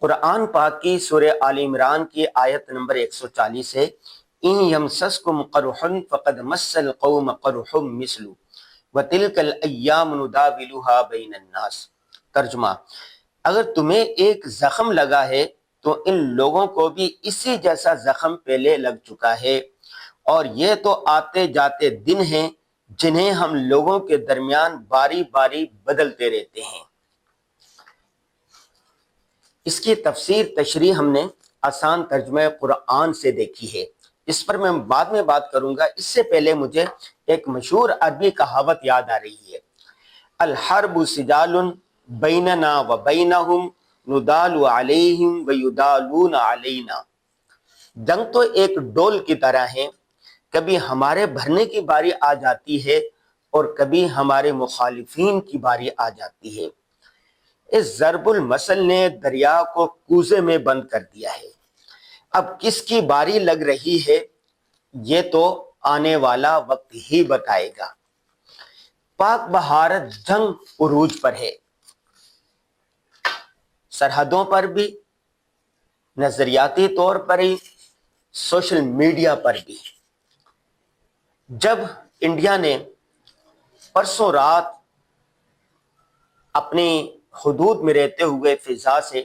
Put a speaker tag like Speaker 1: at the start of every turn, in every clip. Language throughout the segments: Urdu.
Speaker 1: قرآن پاک کی سورہ آل عمران کی آیت نمبر 140 ہے، ان یمسسکم قرح فقد مس القوم قرح مثل وتلک الایام نداولها بین الناس۔ ترجمہ: اگر تمہیں ایک زخم لگا ہے تو ان لوگوں کو بھی اسی جیسا زخم پہلے لگ چکا ہے، اور یہ تو آتے جاتے دن ہیں جنہیں ہم لوگوں کے درمیان باری باری بدلتے رہتے ہیں۔ اس کی تفسیر تشریح ہم نے آسان ترجمہ قرآن سے دیکھی ہے، اس پر میں بعد میں بات کروں گا۔ اس سے پہلے مجھے ایک مشہور عربی کہاوت یاد آ رہی ہے، الحرب سجال بیننا و بینہم ندال علیہم ویدالون علینا۔ جنگ تو ایک ڈول کی طرح ہے، کبھی ہمارے بھرنے کی باری آ جاتی ہے اور کبھی ہمارے مخالفین کی باری آ جاتی ہے۔ اس ضرب المثل نے دریا کو کوزے میں بند کر دیا ہے۔ اب کس کی باری لگ رہی ہے یہ تو آنے والا وقت ہی بتائے گا۔ پاک بھارت جنگ عروج پر ہے، سرحدوں پر بھی، نظریاتی طور پر ہی، سوشل میڈیا پر بھی۔ جب انڈیا نے پرسوں رات اپنی حدود میں رہتے ہوئے فضا سے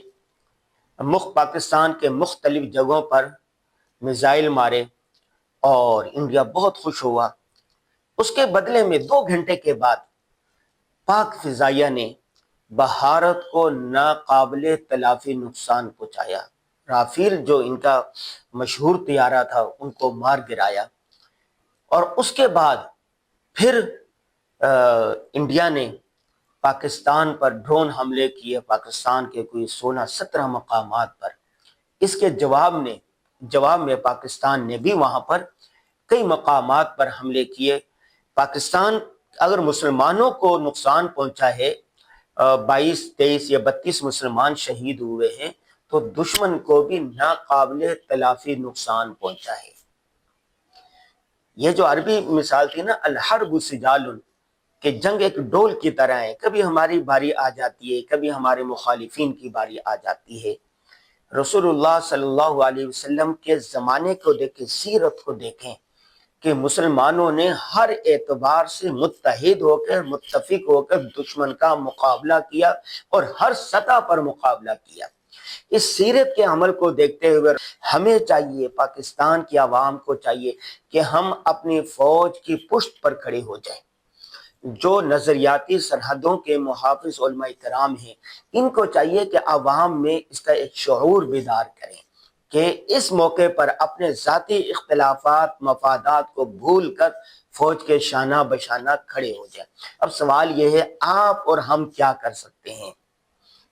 Speaker 1: پاکستان کے مختلف جگہوں پر میزائل مارے اور انڈیا بہت خوش ہوا، اس کے بدلے میں 2 گھنٹے کے بعد پاک فضائیہ نے بھارت کو ناقابل تلافی نقصان پہنچایا۔ رافیل جو ان کا مشہور طیارہ تھا ان کو مار گرایا، اور اس کے بعد پھر انڈیا نے پاکستان پر ڈرون حملے کیے، پاکستان کے کوئی 16-17 مقامات پر۔ اس کے جواب میں پاکستان نے بھی وہاں پر کئی مقامات پر حملے کیے۔ پاکستان اگر مسلمانوں کو نقصان پہنچا ہے، 22، 23 یا 32 مسلمان شہید ہوئے ہیں، تو دشمن کو بھی ناقابل تلافی نقصان پہنچا ہے۔ یہ جو عربی مثال تھی نا، الحرب سجال، کہ جنگ ایک ڈول کی طرح ہے، کبھی ہماری باری آ جاتی ہے، کبھی ہمارے مخالفین کی باری آ جاتی ہے۔ رسول اللہ صلی اللہ علیہ وسلم کے زمانے کو دیکھیں، سیرت کو دیکھیں کہ مسلمانوں نے ہر اعتبار سے متحد ہو کر، متفق ہو کر دشمن کا مقابلہ کیا اور ہر سطح پر مقابلہ کیا۔ اس سیرت کے عمل کو دیکھتے ہوئے ہمیں چاہیے، پاکستان کی عوام کو چاہیے کہ ہم اپنی فوج کی پشت پر کھڑے ہو جائیں۔ جو نظریاتی سرحدوں کے محافظ علماء کرام ہیں، ان کو چاہیے کہ عوام میں اس کا ایک شعور بیدار کریں کہ اس موقع پر اپنے ذاتی اختلافات، مفادات کو بھول کر فوج کے شانہ بشانہ کھڑے ہو جائیں۔ اب سوال یہ ہے، آپ اور ہم کیا کر سکتے ہیں؟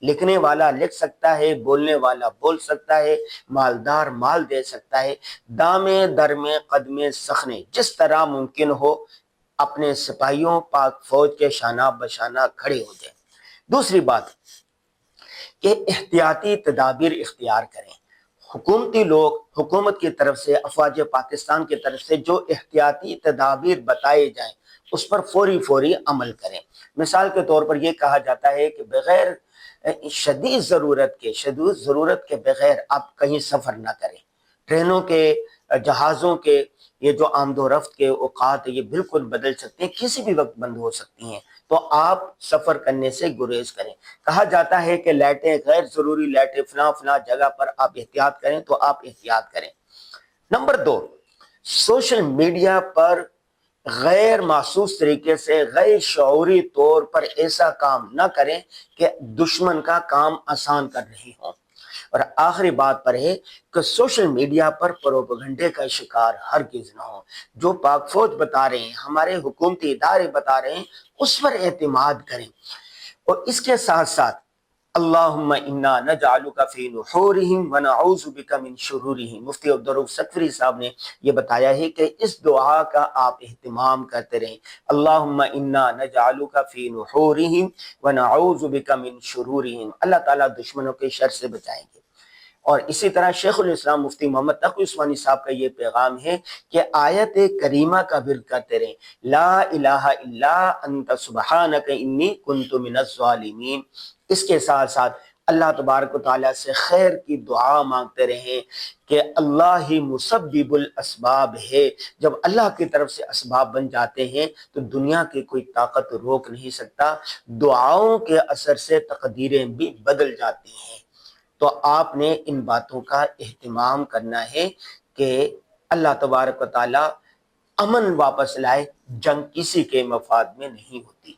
Speaker 1: لکھنے والا لکھ سکتا ہے، بولنے والا بول سکتا ہے، مالدار مال دے سکتا ہے، دامے درمے قدمے سخنے، جس طرح ممکن ہو اپنے سپاہیوں پاک فوج کے شانہ بشانہ کھڑے ہو جائیں۔ دوسری بات کہ احتیاطی تدابیر اختیار کریں۔ حکومتی لوگ، حکومت کی طرف سے، افواج پاکستان کی طرف سے جو احتیاطی تدابیر بتائے جائیں اس پر فوری عمل کریں۔ مثال کے طور پر یہ کہا جاتا ہے کہ بغیر شدید ضرورت کے بغیر آپ کہیں سفر نہ کریں۔ ٹرینوں کے، جہازوں کے یہ جو آمد و رفت کے اوقات یہ بالکل بدل سکتے ہیں، کسی بھی وقت بند ہو سکتی ہیں، تو آپ سفر کرنے سے گریز کریں۔ کہا جاتا ہے کہ لائٹیں، غیر ضروری لائٹیں فلاں جگہ پر آپ احتیاط کریں، تو آپ احتیاط کریں۔ نمبر 2، سوشل میڈیا پر غیر محسوس طریقے سے، غیر شعوری طور پر ایسا کام نہ کریں کہ دشمن کا کام آسان کر رہے ہوں۔ اور آخری بات پر ہے کہ سوشل میڈیا پر پروپیگنڈے کا شکار ہرگز نہ ہو۔ جو پاک فوج بتا رہے ہیں، ہمارے حکومتی ادارے بتا رہے ہیں، اس پر اعتماد کریں۔ اور اس کے ساتھ ساتھ اللہم انا نجعلک فی نحورہم ونعوذ بک من شرورہم، مفتی عبدالرؤف سقفری صاحب نے یہ بتایا ہے کہ اس دعا کا آپ اہتمام کرتے رہیں، اللہم انا نجعلک فی نحورہم ونعوذ بک من شرورہم۔ اللہ تعالیٰ دشمنوں کے شر سے بچائیں گے۔ اور اسی طرح شیخ الاسلام مفتی محمد تقی عثمانی صاحب کا یہ پیغام ہے کہ آیت کریمہ کا ورد کرتے رہیں، لا الہ الا انت سبحانک انی کنت من الظالمین۔ اس کے ساتھ ساتھ اللہ تبارک و تعالیٰ سے خیر کی دعا مانگتے رہیں کہ اللہ ہی مسبب الاسباب ہے. جب اللہ کی طرف سے اسباب بن جاتے ہیں تو دنیا کی کوئی طاقت روک نہیں سکتا. دعاؤں کے اثر سے تقدیریں بھی بدل جاتی ہیں. تو آپ نے ان باتوں کا اہتمام کرنا ہے کہ اللہ تبارک و تعالیٰ امن واپس لائے. جنگ کسی کے مفاد میں نہیں ہوتی.